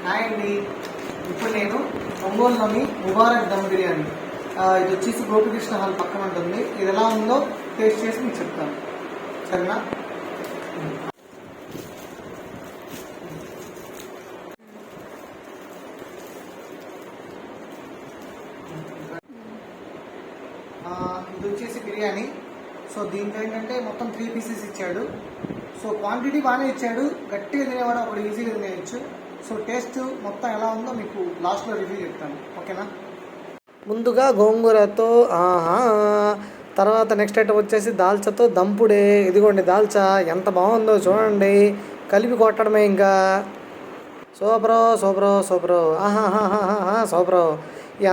Hi అండి. ఇప్పుడు నేను ఒంగోలులోని ముబారక్ దమ్ బిర్యానీ ఇది వచ్చేసి గోపికృష్ణ హాల్ పక్కన ఉంటుంది. ఇది ఎలా ఉందో టేస్ట్ చేసి మీకు చెప్తాను, సరేనా? ఇది వచ్చేసి బిర్యానీ. సో దీంట్లో ఏంటంటే మొత్తం 3 పీసెస్ ఇచ్చాడు. సో క్వాంటిటీ బాగానే ఇచ్చాడు, గట్టిగా తినేవాడు అప్పుడు ఈజీగా తినేయచ్చు. సో టేస్ట్ మొత్తం ఎలా ఉందో మీకు లాస్ట్లో రివ్యూ చెప్తాను, ఓకేనా? ముందుగా గోంగూరతో తర్వాత నెక్స్ట్ ఐటమ్ వచ్చేసి దాల్చాతో దంపుడే. ఇదిగోండి దాల్చా ఎంత బాగుందో చూడండి, కలిపి కొట్టడమే ఇంకా. సూపరో సూపరో సూపరో సూపరో.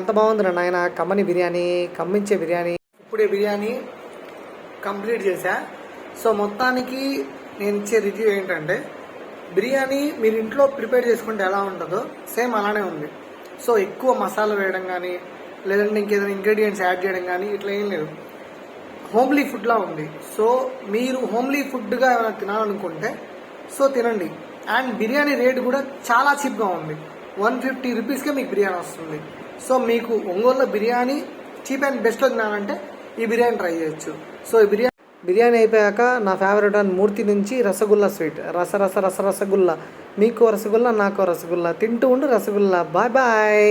ఎంత బాగుంది నాయన, కమ్మని బిర్యానీ, కమ్మించే బిర్యానీ. ఇప్పుడే బిర్యానీ కంప్లీట్ చేశా. సో మొత్తానికి నేను ఇచ్చే రివ్యూ ఏంటంటే, బిర్యానీ మీరు ఇంట్లో ప్రిపేర్ చేసుకుంటే ఎలా ఉంటుందో సేమ్ అలానే ఉంది. సో ఎక్కువ మసాలా వేయడం కానీ, లేదంటే ఇంకేదైనా ఇంగ్రీడియంట్స్ యాడ్ చేయడం కానీ ఇట్లా ఏం లేదు, హోమ్లీ ఫుడ్లా ఉంది. సో మీరు హోమ్లీ ఫుడ్గా ఏమైనా తినాలనుకుంటే సో తినండి. అండ్ బిర్యానీ రేట్ కూడా చాలా చీప్గా ఉంది, 150 రూపీస్కే మీకు బిర్యానీ వస్తుంది. సో మీకు ఒంగోలులో బిర్యానీ చీప్ అండ్ బెస్ట్లో తినాలంటే ఈ బిర్యానీ ట్రై చేయొచ్చు. సో ఈ బిర్యానీ అయిపోయాక నా ఫేవరెట్ అని మూర్తి నుంచి రసగుల్లా స్వీట్, రసగుల్లా. మీకు రసగుల్లా, నాకు రసగుల్లా. తింటూ ఉండు రసగుల్లా. Bye bye.